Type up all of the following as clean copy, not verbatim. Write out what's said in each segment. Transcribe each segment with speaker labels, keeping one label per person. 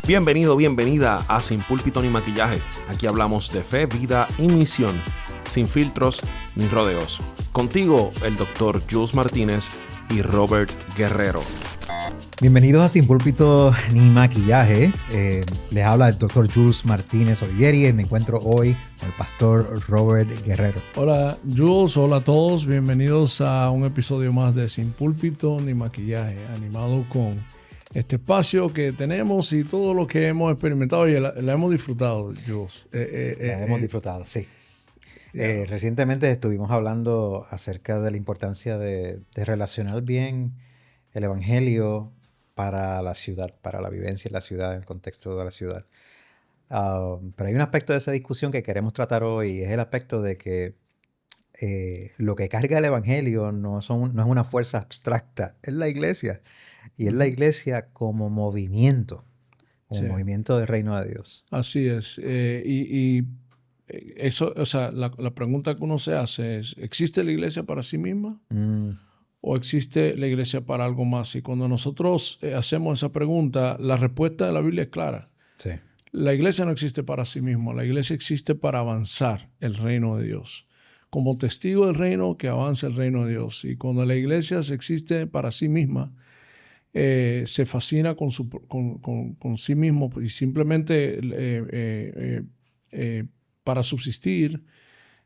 Speaker 1: Bienvenido, bienvenida a Sin Púlpito ni Maquillaje. Aquí hablamos de fe, vida y misión, sin filtros ni rodeos. Contigo, el Dr. Jules Martínez y Robert Guerrero.
Speaker 2: Bienvenidos a Sin Púlpito ni Maquillaje. Les habla el Dr. Jules Martínez Olivieri y me encuentro hoy con el pastor Robert Guerrero.
Speaker 3: Hola Jules, hola a todos. Bienvenidos a un episodio más de Sin Púlpito ni Maquillaje, animado con este espacio que tenemos y todo lo que hemos experimentado y la hemos disfrutado, Jules.
Speaker 2: La hemos disfrutado, sí. Recientemente estuvimos hablando acerca de la importancia de relacionar bien el evangelio para la ciudad, para la vivencia en la ciudad, en el contexto de la ciudad. Pero hay un aspecto de esa discusión que queremos tratar hoy, es el aspecto de que lo que carga el evangelio no es una fuerza abstracta, es la iglesia. Y es la iglesia como movimiento del reino de Dios.
Speaker 3: Así es. Eso, o sea, la pregunta que uno se hace es, ¿existe la iglesia para sí misma? ¿O existe la iglesia para algo más? Y cuando nosotros hacemos esa pregunta, la respuesta de la Biblia es clara.
Speaker 2: Sí.
Speaker 3: La iglesia no existe para sí misma. La iglesia existe para avanzar el reino de Dios. Como testigo del reino que avanza el reino de Dios. Y cuando la iglesia se existe para sí misma, se fascina con sí mismo y simplemente para subsistir,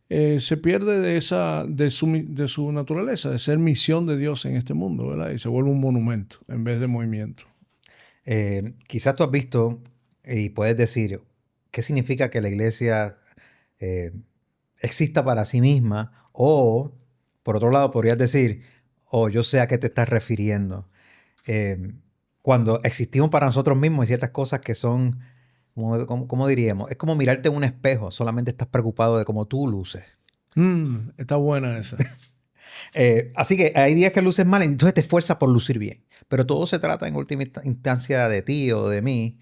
Speaker 3: se pierde de su naturaleza, de ser misión de Dios en este mundo, ¿verdad? Y se vuelve un monumento en vez de movimiento.
Speaker 2: Quizás tú has visto y puedes decir, ¿qué significa que la iglesia exista para sí misma? O, por otro lado, podrías decir, yo sé a qué te estás refiriendo. Cuando existimos para nosotros mismos hay ciertas cosas que son, ¿cómo diríamos? Es como mirarte en un espejo, solamente estás preocupado de cómo tú luces.
Speaker 3: Está buena esa.
Speaker 2: Así que hay días que luces mal y entonces te esfuerzas por lucir bien. Pero todo se trata en última instancia de ti o de mí.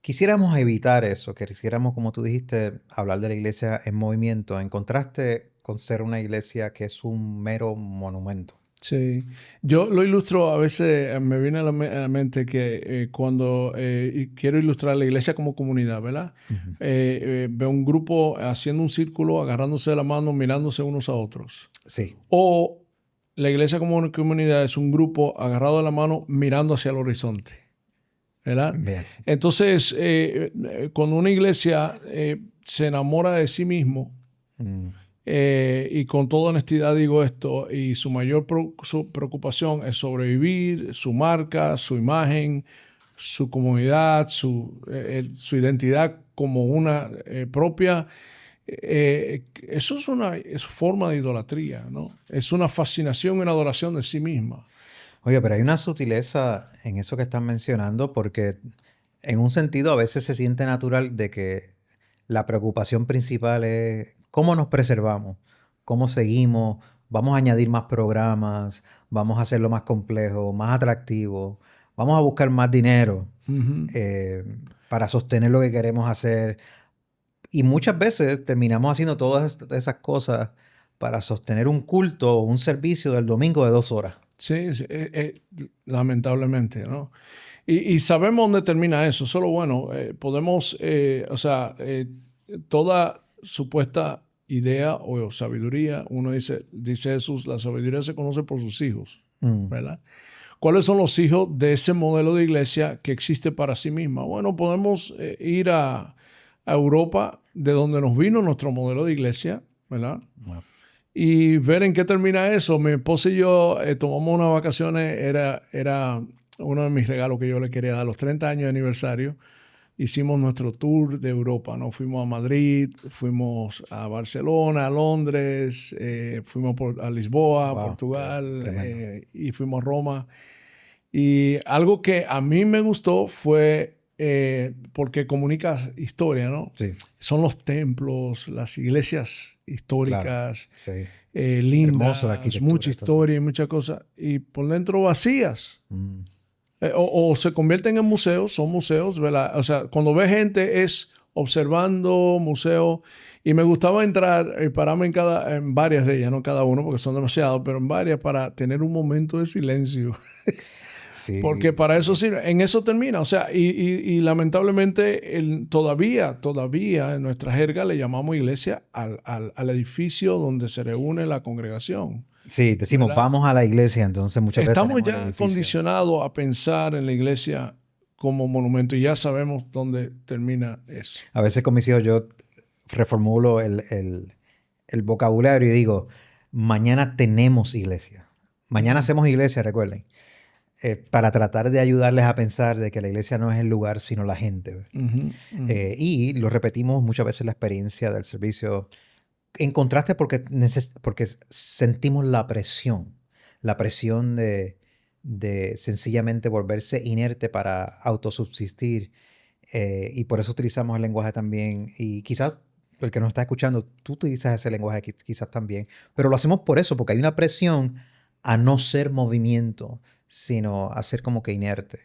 Speaker 2: Quisiéramos evitar eso, que quisiéramos, como tú dijiste, hablar de la iglesia en movimiento, en contraste con ser una iglesia que es un mero monumento.
Speaker 3: Sí, yo lo ilustro, a veces me viene a la mente que cuando quiero ilustrar la iglesia como comunidad, ¿verdad?
Speaker 2: Uh-huh.
Speaker 3: Veo un grupo haciendo un círculo, agarrándose de la mano, mirándose unos a otros.
Speaker 2: Sí.
Speaker 3: O la iglesia como una comunidad es un grupo agarrado de la mano, mirando hacia el horizonte, ¿verdad?
Speaker 2: Bien.
Speaker 3: Entonces, cuando una iglesia se enamora de sí mismo, y con toda honestidad digo esto, y su mayor su preocupación es sobrevivir, su marca, su imagen, su comunidad, su identidad como una propia, eso es forma de idolatría, ¿no? Es una fascinación y una adoración de sí misma.
Speaker 2: Oye, pero hay una sutileza en eso que estás mencionando, porque en un sentido a veces se siente natural de que la preocupación principal es cómo nos preservamos, cómo seguimos, vamos a añadir más programas, vamos a hacerlo más complejo, más atractivo, vamos a buscar más dinero para sostener lo que queremos hacer. Y muchas veces terminamos haciendo todas esas cosas para sostener un culto o un servicio del domingo de 2 horas.
Speaker 3: Sí, lamentablemente, ¿no? Y sabemos dónde termina eso. Solo bueno, podemos, toda supuesta idea o sabiduría, uno dice Jesús, la sabiduría se conoce por sus hijos, ¿verdad? ¿Cuáles son los hijos de ese modelo de iglesia que existe para sí misma? Bueno, podemos ir a Europa, de donde nos vino nuestro modelo de iglesia, ¿verdad? Wow. Y ver en qué termina eso. Mi esposa y yo tomamos unas vacaciones, era uno de mis regalos que yo le quería dar a los 30 años de aniversario. Hicimos nuestro tour de Europa, ¿no? Fuimos a Madrid, fuimos a Barcelona, a Londres, fuimos a Lisboa, wow, Portugal, y fuimos a Roma. Y algo que a mí me gustó fue porque comunica historia, ¿no?
Speaker 2: Sí.
Speaker 3: Son los templos, las iglesias históricas,
Speaker 2: claro. Sí.
Speaker 3: Lindas, mucha historia y muchas cosas. Y por dentro vacías. O se convierten en museos, son museos, ¿verdad? O sea, cuando ves gente es observando museos. Y me gustaba entrar y pararme en varias de ellas, no cada uno porque son demasiados, pero en varias para tener un momento de silencio.
Speaker 2: Sí,
Speaker 3: porque para eso sirve. En eso termina. O sea, y lamentablemente todavía en nuestra jerga le llamamos iglesia al edificio donde se reúne la congregación.
Speaker 2: Sí, decimos, ¿verdad? Vamos a la iglesia, entonces muchas veces
Speaker 3: estamos ya condicionados a pensar en la iglesia como monumento y ya sabemos dónde termina eso.
Speaker 2: A veces con mis hijos yo reformulo el vocabulario y digo, mañana tenemos iglesia. Mañana hacemos iglesia, recuerden. Para tratar de ayudarles a pensar de que la iglesia no es el lugar, sino la gente. Y lo repetimos muchas veces la experiencia del servicio. En contraste porque sentimos la presión de sencillamente volverse inerte para autosubsistir. Y por eso utilizamos el lenguaje también. Y quizás el que nos está escuchando, tú utilizas ese lenguaje quizás también. Pero lo hacemos por eso, porque hay una presión a no ser movimiento, sino a ser como que inerte.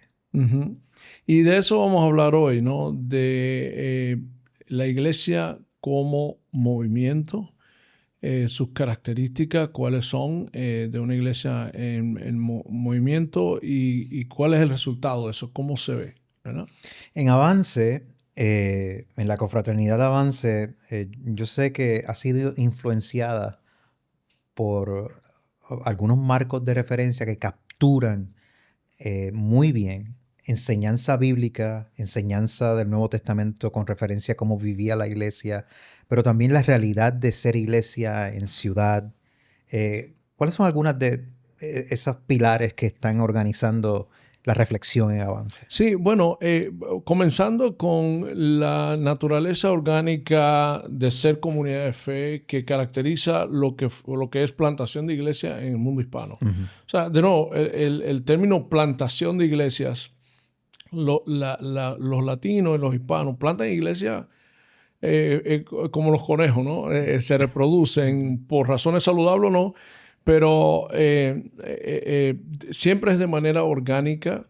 Speaker 3: Y de eso vamos a hablar hoy, ¿no? De la iglesia como movimiento, sus características, cuáles son de una iglesia en movimiento y cuál es el resultado de eso, cómo se ve, ¿verdad?
Speaker 2: En Avance, en la confraternidad de Avance, yo sé que ha sido influenciada por algunos marcos de referencia que capturan muy bien enseñanza bíblica, enseñanza del Nuevo Testamento con referencia a cómo vivía la iglesia, pero también la realidad de ser iglesia en ciudad. ¿Cuáles son algunas de esos pilares que están organizando la reflexión en Avance?
Speaker 3: Sí, bueno, comenzando con la naturaleza orgánica de ser comunidad de fe que caracteriza lo que es plantación de iglesia en el mundo hispano. O sea, de nuevo, el término plantación de iglesias, los latinos y los hispanos plantan iglesias como los conejos, ¿no? Se reproducen por razones saludables o no, pero siempre es de manera orgánica,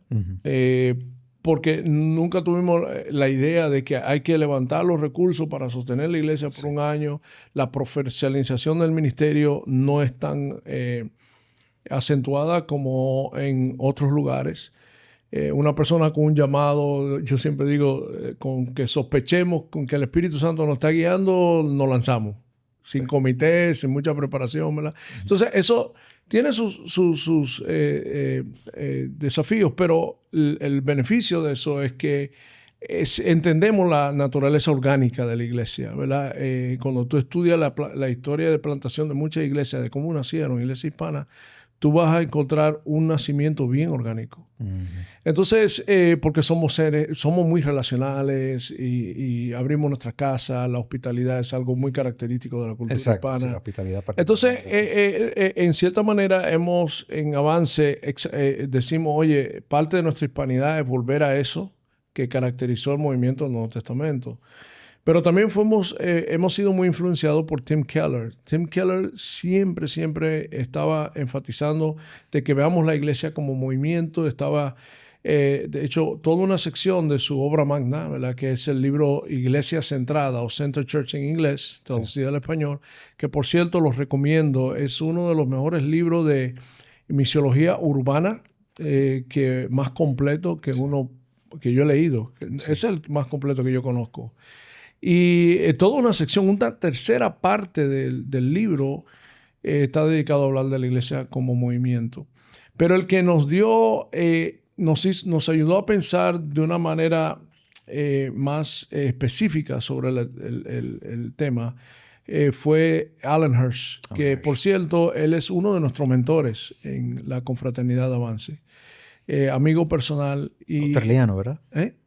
Speaker 3: porque nunca tuvimos la idea de que hay que levantar los recursos para sostener la iglesia por un año. La profesionalización del ministerio no es tan acentuada como en otros lugares. Una persona con un llamado, yo siempre digo, con que sospechemos con que el Espíritu Santo nos está guiando, nos lanzamos. Sin comité, sin mucha preparación, ¿verdad? Entonces, eso tiene sus desafíos, pero el beneficio de eso es que entendemos la naturaleza orgánica de la iglesia, ¿verdad? Cuando tú estudias la historia de plantación de muchas iglesias, de cómo nacieron, iglesias hispanas, tú vas a encontrar un nacimiento bien orgánico. Entonces, porque somos muy relacionales y abrimos nuestra casa, la hospitalidad es algo muy característico de la cultura hispana. Sí, la hospitalidad. Entonces, en cierta manera, en Avance decimos, oye, parte de nuestra hispanidad es volver a eso que caracterizó el movimiento del Nuevo Testamento. Pero también hemos sido muy influenciados por Tim Keller. Tim Keller siempre estaba enfatizando de que veamos la iglesia como movimiento. Estaba, de hecho, toda una sección de su obra magna, ¿verdad? Que es el libro Iglesia Centrada o Center Church en inglés, traducido al español, que por cierto los recomiendo. Es uno de los mejores libros de misiología urbana más completo que yo he leído. Es el más completo que yo conozco. Y toda una sección, una tercera parte del libro está dedicado a hablar de la iglesia como movimiento. Pero el que nos dio, nos ayudó a pensar de una manera más específica sobre el tema fue Alan Hirsch, que por cierto, él es uno de nuestros mentores en la confraternidad de Avance. Amigo personal.
Speaker 2: Australiano, ¿verdad?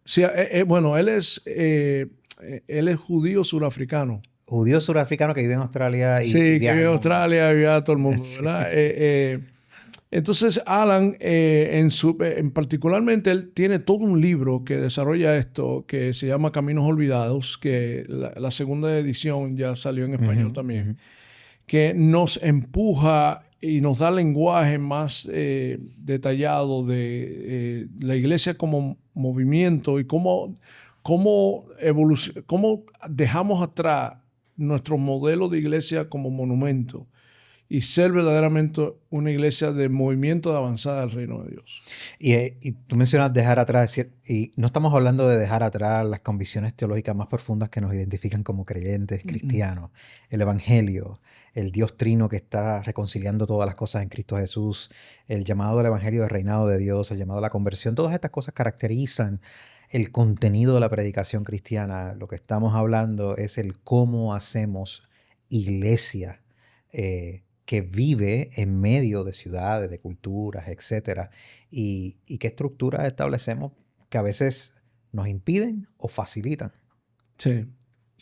Speaker 3: Sí, bueno, él es judío surafricano.
Speaker 2: Judío surafricano que vive en Australia.
Speaker 3: Sí, que vive en Australia, vive a todo el mundo, ¿verdad? Entonces, Alan, particularmente, él tiene todo un libro que desarrolla esto, que se llama Caminos Olvidados, que la segunda edición ya salió en español también, que nos empuja y nos da lenguaje más detallado de la iglesia como movimiento y cómo dejamos atrás nuestro modelo de iglesia como monumento y ser verdaderamente una iglesia de movimiento de avanzada del reino de Dios.
Speaker 2: Y tú mencionas dejar atrás, y no estamos hablando de dejar atrás las convicciones teológicas más profundas que nos identifican como creyentes cristianos, el evangelio, el Dios trino que está reconciliando todas las cosas en Cristo Jesús, el llamado del evangelio del reinado de Dios, el llamado a la conversión. Todas estas cosas caracterizan el contenido de la predicación cristiana. Lo que estamos hablando es el cómo hacemos iglesia que vive en medio de ciudades, de culturas, etcétera, y qué estructuras establecemos que a veces nos impiden o facilitan.
Speaker 3: Sí,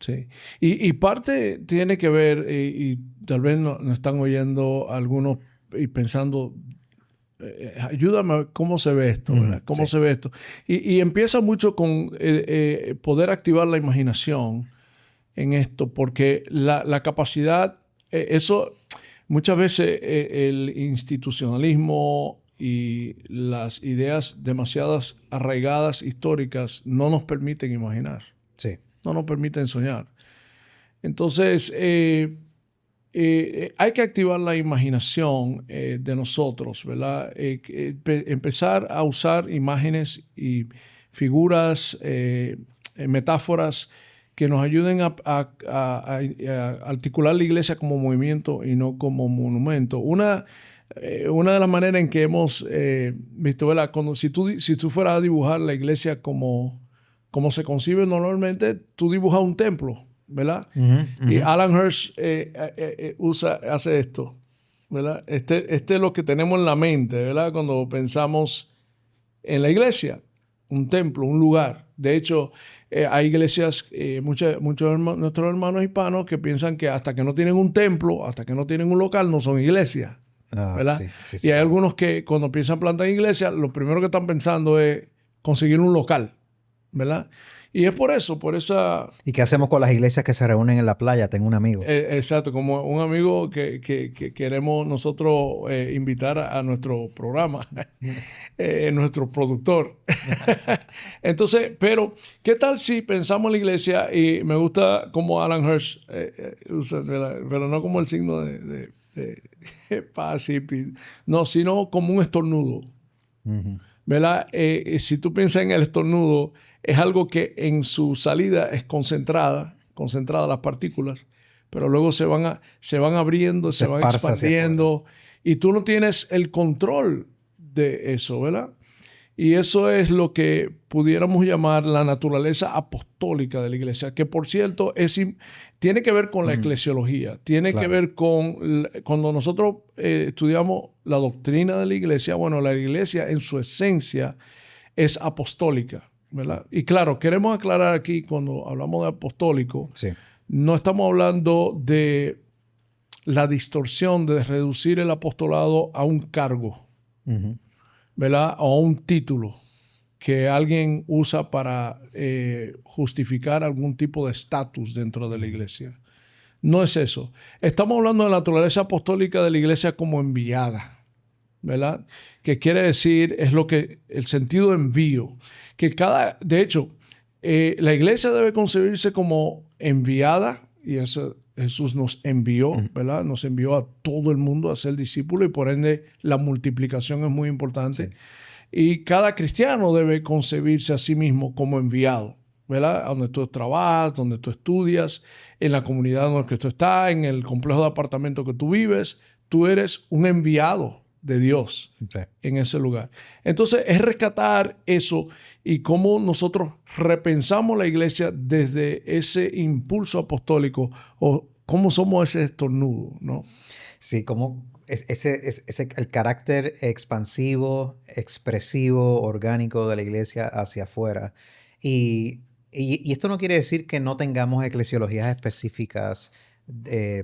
Speaker 3: sí. Y parte tiene que ver, y tal vez nos están oyendo algunos y pensando, ayúdame a ver cómo se ve esto, ¿verdad? ¿Cómo se ve esto? Y empieza mucho con poder activar la imaginación en esto, porque la capacidad, eso... Muchas veces el institucionalismo y las ideas demasiadas arraigadas históricas no nos permiten imaginar.
Speaker 2: Sí.
Speaker 3: No nos permiten soñar. Entonces, hay que activar la imaginación de nosotros, ¿verdad? Empezar a usar imágenes y figuras, metáforas que nos ayuden a articular la iglesia como movimiento y no como monumento. Una de las maneras en que hemos visto, ¿verdad? Si tú fueras a dibujar la iglesia como se concibe normalmente, tú dibujas un templo, ¿verdad? Y Alan Hirsch hace esto, ¿verdad? Este es lo que tenemos en la mente, ¿verdad? Cuando pensamos en la iglesia, un templo, un lugar. De hecho, hay iglesias, muchos de nuestros hermanos hispanos que piensan que hasta que no tienen un templo, hasta que no tienen un local, no son iglesias, ¿verdad? Sí, y hay algunos que cuando piensan plantar iglesias, lo primero que están pensando es conseguir un local, ¿verdad? Y es por esa...
Speaker 2: ¿Y qué hacemos con las iglesias que se reúnen en la playa? Tengo un amigo.
Speaker 3: Exacto, como un amigo que queremos nosotros invitar a nuestro programa, nuestro productor. Entonces, pero, ¿qué tal si pensamos en la iglesia? Y me gusta como Alan Hirsch usa, pero no como el signo de paz y no, sino como un estornudo. ¿Verdad? Si tú piensas en el estornudo, es algo que en su salida es concentrada las partículas, pero luego se van abriendo, se van expandiendo y tú no tienes el control de eso, ¿verdad? Y eso es lo que pudiéramos llamar la naturaleza apostólica de la iglesia, que por cierto tiene que ver con la eclesiología, tiene que ver con cuando nosotros estudiamos la doctrina de la iglesia, bueno, la iglesia en su esencia es apostólica, ¿verdad? Y claro, queremos aclarar aquí, cuando hablamos de apostólico, no estamos hablando de la distorsión de reducir el apostolado a un cargo, ¿verdad? O a un título que alguien usa para justificar algún tipo de estatus dentro de la iglesia. No es eso. Estamos hablando de la naturaleza apostólica de la iglesia como enviada, ¿verdad? Que quiere decir, es lo que el sentido de envío. De hecho, la iglesia debe concebirse como enviada, y eso Jesús nos envió, ¿verdad? Nos envió a todo el mundo a ser discípulo y por ende la multiplicación es muy importante. Sí. Y cada cristiano debe concebirse a sí mismo como enviado, ¿verdad? A donde tú trabajas, donde tú estudias, en la comunidad en la que tú estás, en el complejo de apartamentos que tú vives, tú eres un enviado de Dios en ese lugar. Entonces es rescatar eso y cómo nosotros repensamos la iglesia desde ese impulso apostólico o cómo somos ese estornudo, ¿no?
Speaker 2: Sí, como el carácter expansivo, expresivo, orgánico de la iglesia hacia afuera. Y esto no quiere decir que no tengamos eclesiologías específicas.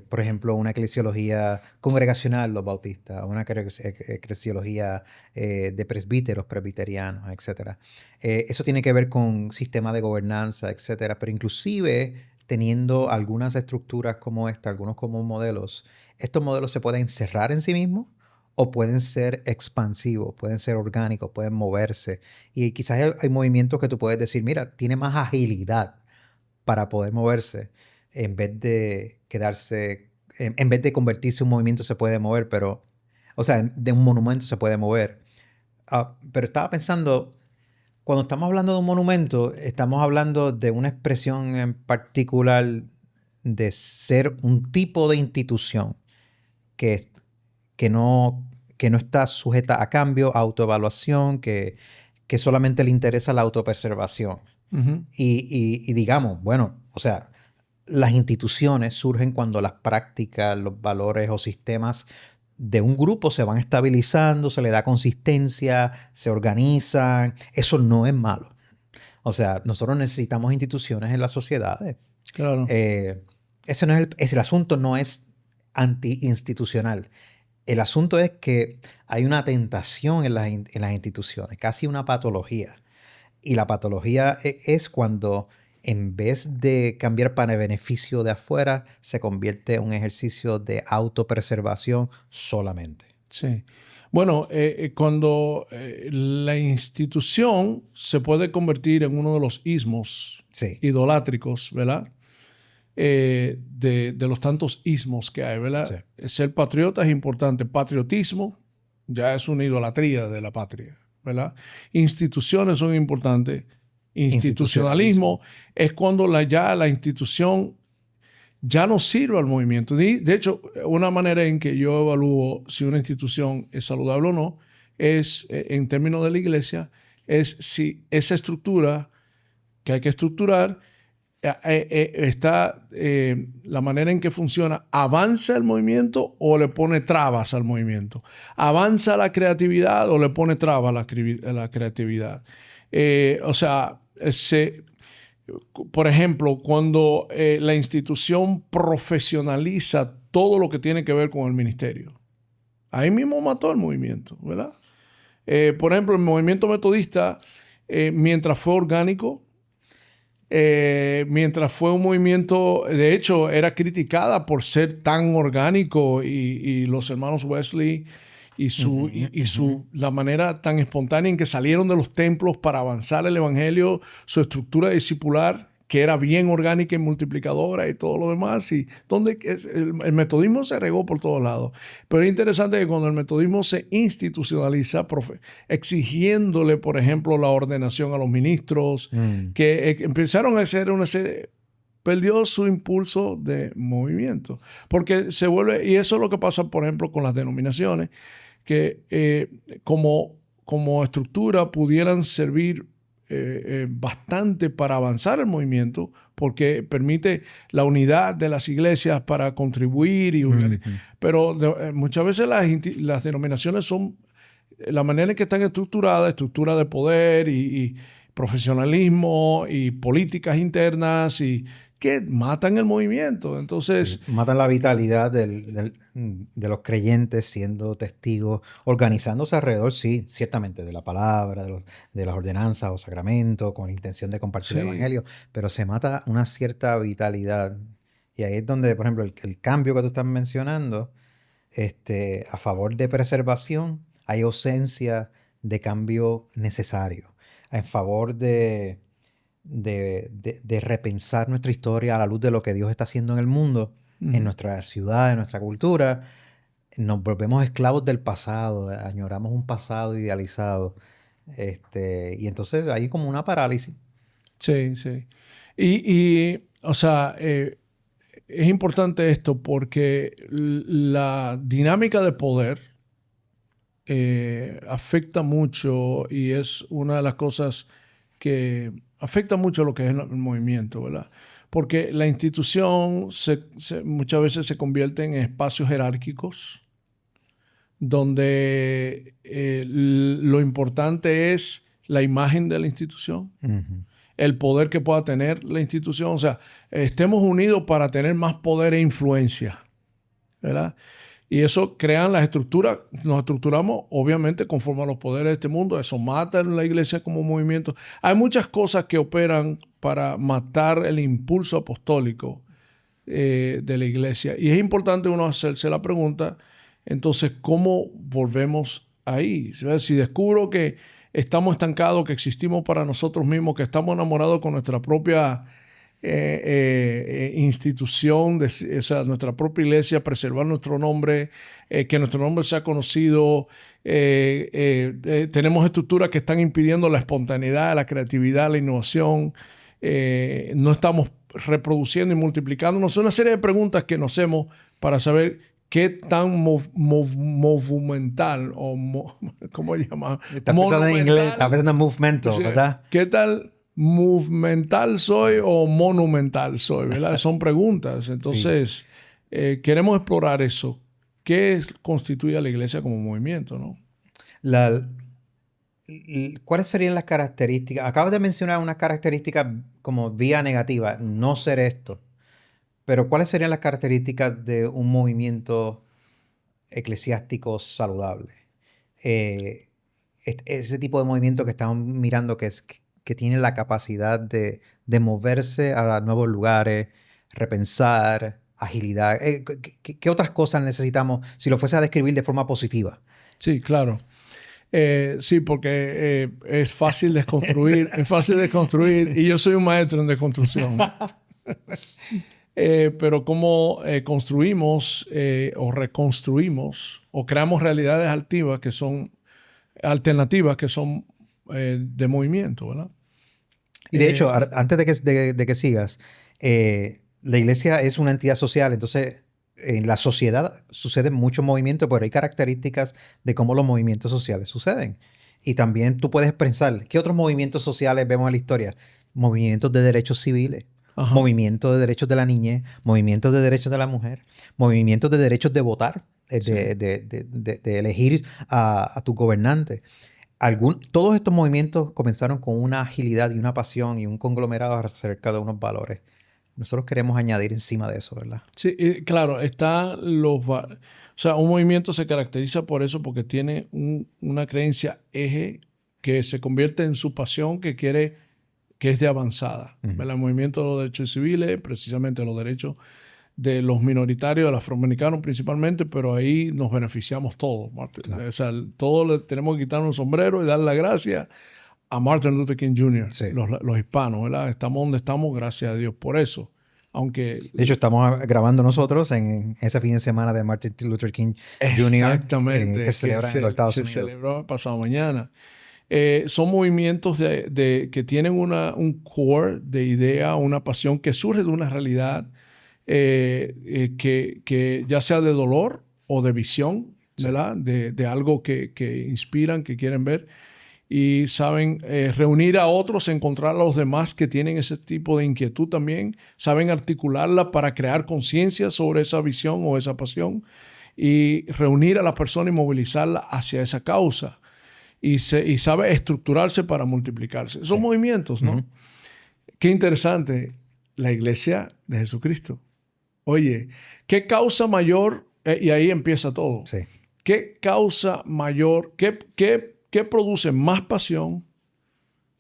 Speaker 2: Por ejemplo, una eclesiología congregacional, los bautistas, una eclesiología de presbíteros, presbiterianos, etc. Eso tiene que ver con sistema de gobernanza, etc. Pero inclusive teniendo algunas estructuras como esta, algunos como modelos, estos modelos se pueden cerrar en sí mismos o pueden ser expansivos, pueden ser orgánicos, pueden moverse. Y quizás hay movimientos que tú puedes decir, mira, tiene más agilidad para poder moverse, en vez de quedarse en vez de convertirse en un movimiento se puede mover, pero, o sea, de un monumento se puede mover. Pero estaba pensando, cuando estamos hablando de un monumento, estamos hablando de una expresión en particular de ser un tipo de institución que no está sujeta a cambio, a autoevaluación, que solamente le interesa la autopreservación.
Speaker 3: Uh-huh.
Speaker 2: Y digamos, bueno, o sea, las instituciones surgen cuando las prácticas, los valores o sistemas de un grupo se van estabilizando, se le da consistencia, se organizan. Eso no es malo. O sea, nosotros necesitamos instituciones en las sociedades.
Speaker 3: Claro.
Speaker 2: Ese no es el asunto no es anti-institucional. El asunto es que hay una tentación en las instituciones, casi una patología. Y la patología es cuando, en vez de cambiar para el beneficio de afuera, se convierte en un ejercicio de autopreservación solamente.
Speaker 3: Sí. Bueno, cuando la institución se puede convertir en uno de los ismos idolátricos, ¿verdad? De los tantos ismos que hay, ¿verdad? Sí. Ser patriota es importante. Patriotismo ya es una idolatría de la patria, ¿verdad? Instituciones son importantes. Institucionalismo es cuando la institución ya no sirve al movimiento. De hecho, una manera en que yo evalúo si una institución es saludable o no es, en términos de la iglesia, es si esa estructura que hay que estructurar está la manera en que funciona, ¿avanza el movimiento o le pone trabas al movimiento? ¿Avanza la creatividad o le pone trabas a la creatividad? O sea, por ejemplo, cuando la institución profesionaliza todo lo que tiene que ver con el ministerio, ahí mismo mató el movimiento, ¿verdad? Por ejemplo, el movimiento metodista, mientras fue orgánico, mientras fue un movimiento, de hecho, era criticada por ser tan orgánico y los hermanos Wesley la manera tan espontánea en que salieron de los templos para avanzar el evangelio, su estructura discipular, que era bien orgánica y multiplicadora y todo lo demás. Y donde el metodismo se regó por todos lados. Pero es interesante que cuando el metodismo se institucionaliza, exigiéndole, por ejemplo, la ordenación a los ministros, que empezaron a hacer perdió su impulso de movimiento. Porque se vuelve, y eso es lo que pasa, por ejemplo, con las denominaciones, que como estructura pudieran servir bastante para avanzar el movimiento, porque permite la unidad de las iglesias para contribuir. Pero muchas veces las denominaciones son la manera en que están estructuradas, estructura de poder y profesionalismo y políticas internas y que matan el movimiento. Entonces,
Speaker 2: sí, matan la vitalidad de los creyentes siendo testigos, organizándose alrededor, sí, ciertamente, de la palabra, de las ordenanzas o sacramentos, con la intención de compartir el evangelio, pero se mata una cierta vitalidad. Y ahí es donde, por ejemplo, el cambio que tú estás mencionando, a favor de preservación, hay ausencia de cambio necesario. En favor de repensar nuestra historia a la luz de lo que Dios está haciendo en el mundo, en nuestra ciudad, en nuestra cultura, nos volvemos esclavos del pasado, añoramos un pasado idealizado. Y entonces hay como una parálisis.
Speaker 3: Sí, sí. Y o sea, es importante esto porque la dinámica de poder afecta mucho y es una de las cosas que afecta mucho lo que es el movimiento, ¿verdad? Porque la institución muchas veces se convierte en espacios jerárquicos donde lo importante es la imagen de la institución, el poder que pueda tener la institución. O sea, estemos unidos para tener más poder e influencia, ¿verdad? Y eso crean las estructuras, nos estructuramos obviamente conforme a los poderes de este mundo, eso mata a la iglesia como movimiento. Hay muchas cosas que operan para matar el impulso apostólico de la iglesia. Y es importante uno hacerse la pregunta, entonces, ¿cómo volvemos ahí? Si descubro que estamos estancados, que existimos para nosotros mismos, que estamos enamorados con nuestra propia institución, nuestra propia iglesia, preservar nuestro nombre, que nuestro nombre sea conocido. Tenemos estructuras que están impidiendo la espontaneidad, la creatividad, la innovación. No estamos reproduciendo y multiplicándonos. Una serie de preguntas que nos hacemos para saber qué tan monumental o ¿cómo llaman?
Speaker 2: Está pensando en inglés, está pensando en movimento, ¿verdad?
Speaker 3: ¿Qué tal monumental soy o monumental soy? ¿Verdad? Son preguntas. Entonces, queremos explorar eso. ¿Qué constituye a la iglesia como movimiento, no?
Speaker 2: ¿Cuáles serían las características? Acabas de mencionar unas características como vía negativa, no ser esto. Pero ¿cuáles serían las características de un movimiento eclesiástico saludable? Ese tipo de movimiento que estamos mirando que tiene la capacidad de moverse a nuevos lugares, repensar, agilidad. ¿Qué otras cosas necesitamos si lo fuese a describir de forma positiva?
Speaker 3: Sí, claro. Sí, porque es fácil desconstruir, y yo soy un maestro en desconstrucción. Pero cómo construimos o reconstruimos o creamos realidades alternativas que son de movimiento, ¿verdad?
Speaker 2: Y de hecho, antes de que sigas, la iglesia es una entidad social, entonces en la sociedad suceden muchos movimientos, pero hay características de cómo los movimientos sociales suceden. Y también tú puedes pensar, ¿qué otros movimientos sociales vemos en la historia? Movimientos de derechos civiles. Ajá. Movimientos de derechos de la niñez, movimientos de derechos de la mujer, movimientos de derechos de votar, de elegir a tu gobernante. Todos estos movimientos comenzaron con una agilidad y una pasión y un conglomerado acerca de unos valores. Nosotros queremos añadir encima de eso, ¿verdad?
Speaker 3: Sí, claro, un movimiento se caracteriza por eso, porque tiene una creencia eje que se convierte en su pasión que es de avanzada. Uh-huh. El movimiento de los derechos civiles, precisamente los derechos de los minoritarios, de los afroamericanos principalmente, pero ahí nos beneficiamos todos, Martin. Claro. O sea, todos tenemos que quitarnos el sombrero y darle la gracia a Martin Luther King Jr., sí. los hispanos, ¿verdad? Estamos donde estamos, gracias a Dios por eso. Aunque,
Speaker 2: de hecho, estamos grabando nosotros en ese fin de semana de Martin Luther King Jr.
Speaker 3: Exactamente.
Speaker 2: Que se celebra en los Estados Unidos.
Speaker 3: Se celebró pasado mañana. Son movimientos que tienen un core de idea, una pasión que surge de una realidad que ya sea de dolor o de visión, ¿verdad? De algo que inspiran, que quieren ver. Y saben reunir a otros, encontrar a los demás que tienen ese tipo de inquietud también. Saben articularla para crear conciencia sobre esa visión o esa pasión. Y reunir a la persona y movilizarla hacia esa causa. Y sabe estructurarse para multiplicarse. Son movimientos, ¿no? Uh-huh. Qué interesante. La iglesia de Jesucristo. Oye, ¿qué causa mayor? Y ahí empieza todo.
Speaker 2: Sí.
Speaker 3: ¿Qué causa mayor? ¿Qué produce más pasión,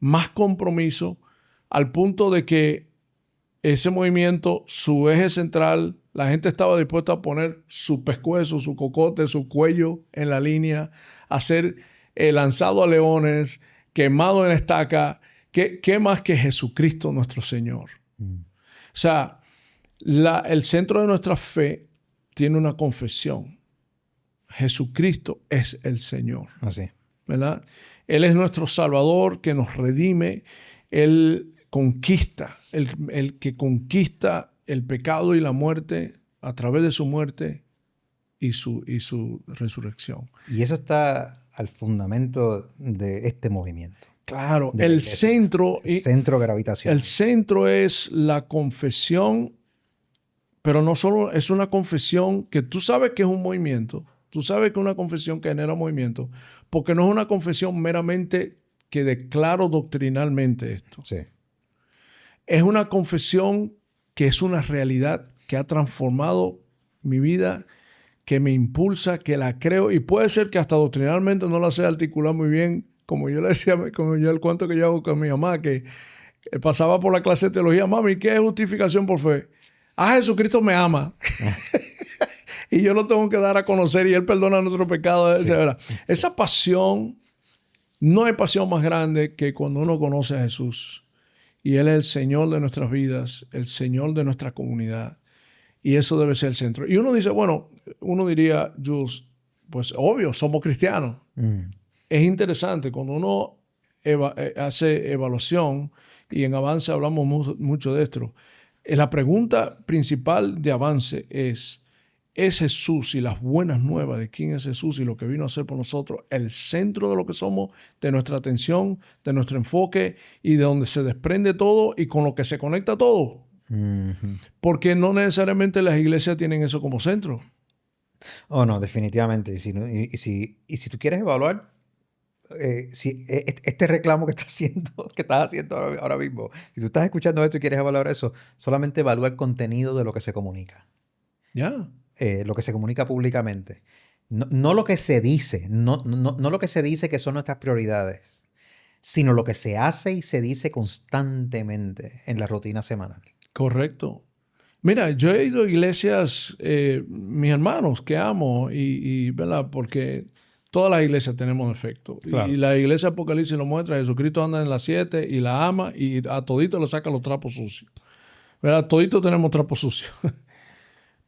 Speaker 3: más compromiso, al punto de que ese movimiento, su eje central, la gente estaba dispuesta a poner su pescuezo, su cocote, su cuello en la línea, a ser lanzado a leones, quemado en la estaca? ¿Qué más que Jesucristo nuestro Señor? O sea, el centro de nuestra fe tiene una confesión. Jesucristo es el Señor.
Speaker 2: Así.
Speaker 3: ¿Verdad? Él es nuestro Salvador que nos redime. Él conquista, el que conquista el pecado y la muerte a través de su muerte y su resurrección.
Speaker 2: Y eso está al fundamento de este movimiento.
Speaker 3: Claro, el centro
Speaker 2: gravitacional.
Speaker 3: El centro es la confesión, pero no solo es una confesión que tú sabes que es un movimiento. Tú sabes que es una confesión que genera movimiento, porque no es una confesión meramente que declaro doctrinalmente esto.
Speaker 2: Sí.
Speaker 3: Es una confesión que es una realidad que ha transformado mi vida, que me impulsa, que la creo, y puede ser que hasta doctrinalmente no la sé articular muy bien, como yo le decía, como yo el cuento que yo hago con mi mamá, que pasaba por la clase de teología. Mami, ¿qué es justificación por fe? Jesucristo me ama. Y yo lo tengo que dar a conocer y Él perdona nuestro pecado. Sí. Esa pasión, no hay pasión más grande que cuando uno conoce a Jesús y Él es el Señor de nuestras vidas, el Señor de nuestra comunidad. Y eso debe ser el centro. Y uno dice, bueno, uno diría, Jules, pues obvio, somos cristianos. Es interesante, cuando uno hace evaluación, y en Avance hablamos mucho de esto, la pregunta principal de Avance ¿es Jesús y las buenas nuevas de quién es Jesús y lo que vino a hacer por nosotros el centro de lo que somos, de nuestra atención, de nuestro enfoque y de donde se desprende todo y con lo que se conecta todo? Porque no necesariamente las iglesias tienen eso como centro.
Speaker 2: Oh, no, definitivamente. Y si tú quieres evaluar, este reclamo que estás haciendo ahora mismo, si tú estás escuchando esto y quieres evaluar eso, solamente evalúa el contenido de lo que se comunica.
Speaker 3: Ya.
Speaker 2: Lo que se comunica públicamente. No lo que se dice, no lo que se dice que son nuestras prioridades, sino lo que se hace y se dice constantemente en la rutina semanal.
Speaker 3: Correcto. Mira, yo he ido a iglesias, mis hermanos que amo, ¿verdad? Porque todas las iglesias tenemos defectos. Claro. Y la iglesia Apocalipsis lo muestra. Jesucristo anda en las 7 y la ama y a todito le saca los trapos sucios. ¿Verdad? Todito tenemos trapos sucios.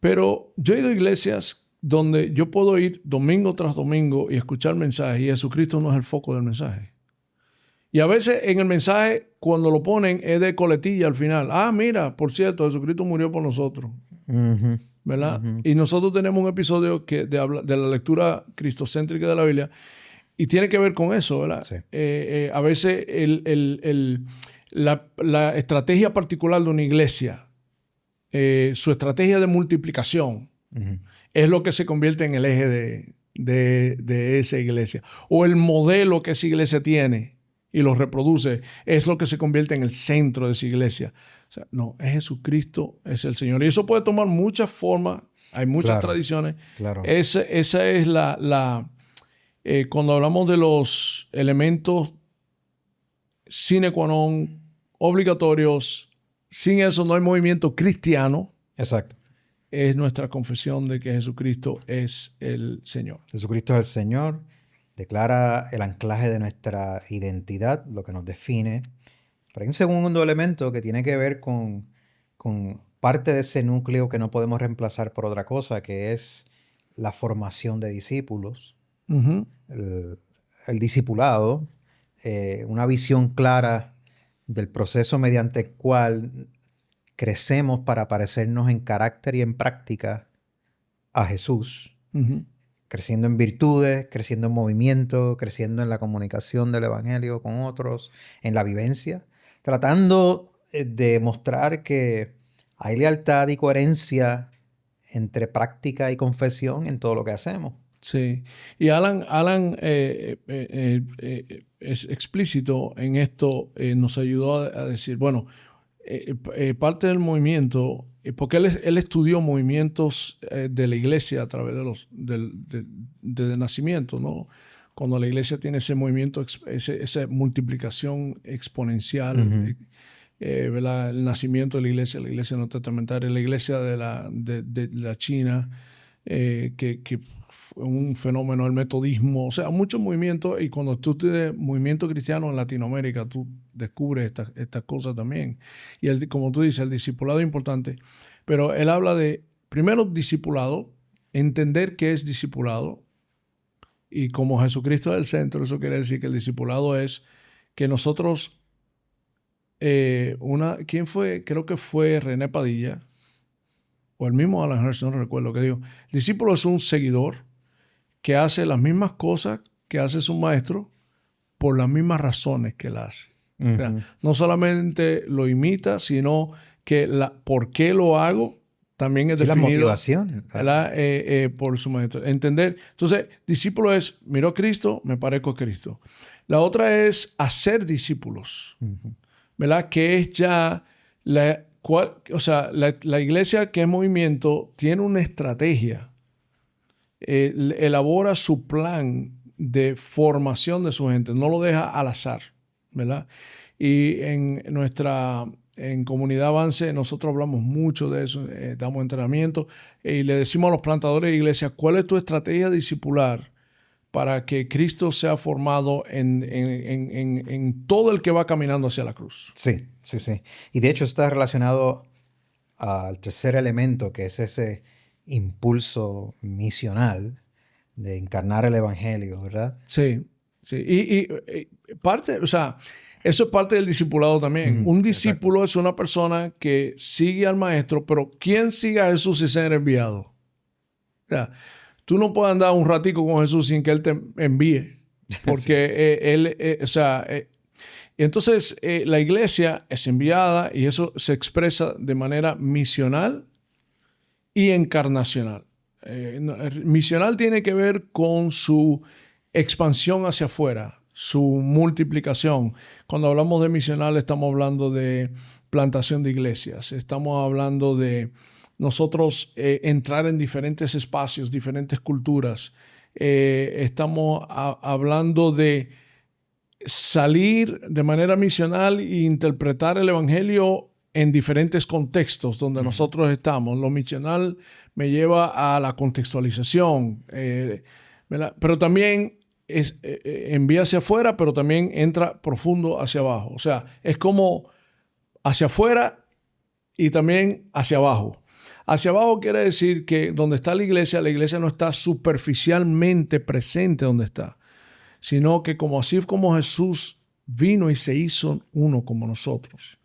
Speaker 3: Pero yo he ido a iglesias donde yo puedo ir domingo tras domingo y escuchar mensajes y Jesucristo no es el foco del mensaje. Y a veces en el mensaje, cuando lo ponen, es de coletilla al final. Ah, mira, por cierto, Jesucristo murió por nosotros. ¿Verdad? Y nosotros tenemos un episodio de la lectura cristocéntrica de la Biblia y tiene que ver con eso, ¿verdad? Sí. A veces la estrategia particular de una iglesia, su estrategia de multiplicación, es lo que se convierte en el eje de esa iglesia. O el modelo que esa iglesia tiene y lo reproduce, es lo que se convierte en el centro de esa iglesia. O sea, no, es Jesucristo, es el Señor. Y eso puede tomar muchas formas, hay muchas tradiciones. Claro. Esa es cuando hablamos de los elementos sine qua non, obligatorios, sin eso no hay movimiento cristiano.
Speaker 2: Exacto.
Speaker 3: Es nuestra confesión de que Jesucristo es el Señor.
Speaker 2: Jesucristo es el Señor. Declara el anclaje de nuestra identidad, lo que nos define. Pero hay un segundo elemento que tiene que ver con parte de ese núcleo que no podemos reemplazar por otra cosa, que es la formación de discípulos. El discipulado, una visión clara del proceso mediante el cual crecemos para parecernos en carácter y en práctica a Jesús. Creciendo en virtudes, creciendo en movimiento, creciendo en la comunicación del evangelio con otros, en la vivencia, tratando de mostrar que hay lealtad y coherencia entre práctica y confesión en todo lo que hacemos.
Speaker 3: Sí. Y Alan es explícito en esto, nos ayudó a decir, bueno, parte del movimiento, porque él estudió movimientos de la iglesia a través del nacimiento, ¿no? Cuando la iglesia tiene ese movimiento, esa multiplicación exponencial, ¿verdad? El nacimiento de la iglesia no testamentaria, la iglesia de la China, que fue un fenómeno, el metodismo, o sea, muchos movimientos, y cuando tú tienes movimiento cristiano en Latinoamérica, tú descubres estas cosas también. Y como tú dices, el discipulado es importante, pero él habla de, primero, discipulado, entender qué es discipulado, y como Jesucristo es el centro, eso quiere decir que el discipulado es que nosotros, ¿quién fue? Creo que fue René Padilla, o el mismo Alan Hirsch, no recuerdo qué dijo. El discípulo es un seguidor que hace las mismas cosas que hace su maestro por las mismas razones que él hace. O sea, no solamente lo imita, sino que por qué lo hago también es definido. La motivación. Por su maestro. Entender. Entonces, discípulo es, miro a Cristo, me parezco a Cristo. La otra es hacer discípulos. ¿Verdad? Que es ya la iglesia que es movimiento tiene una estrategia. Elabora su plan de formación de su gente. No lo deja al azar, ¿verdad? Y en Comunidad Avance nosotros hablamos mucho de eso, damos entrenamiento y le decimos a los plantadores de iglesia, ¿cuál es tu estrategia discipular para que Cristo sea formado en todo el que va caminando hacia la cruz.
Speaker 2: Sí, sí, sí. Y de hecho está relacionado al tercer elemento, que es ese impulso misional de encarnar el evangelio, ¿verdad?
Speaker 3: Sí, sí. Y parte, o sea, eso es parte del discipulado también. Un discípulo es una persona que sigue al maestro, pero ¿quién sigue a Jesús sin ser enviado? O sea, tú no puedes andar un ratico con Jesús sin que Él te envíe. Porque entonces la iglesia es enviada y eso se expresa de manera misional y encarnacional. Misional tiene que ver con su expansión hacia afuera, su multiplicación. Cuando hablamos de misional estamos hablando de plantación de iglesias, estamos hablando de nosotros entrar en diferentes espacios, diferentes culturas. Estamos hablando de salir de manera misional e interpretar el evangelio en diferentes contextos donde nosotros estamos. Lo misional me lleva a la contextualización, pero también envía hacia afuera, pero también entra profundo hacia abajo. O sea, es como hacia afuera y también hacia abajo. Hacia abajo quiere decir que donde está la iglesia no está superficialmente presente donde está, sino que así como Jesús vino y se hizo uno como nosotros.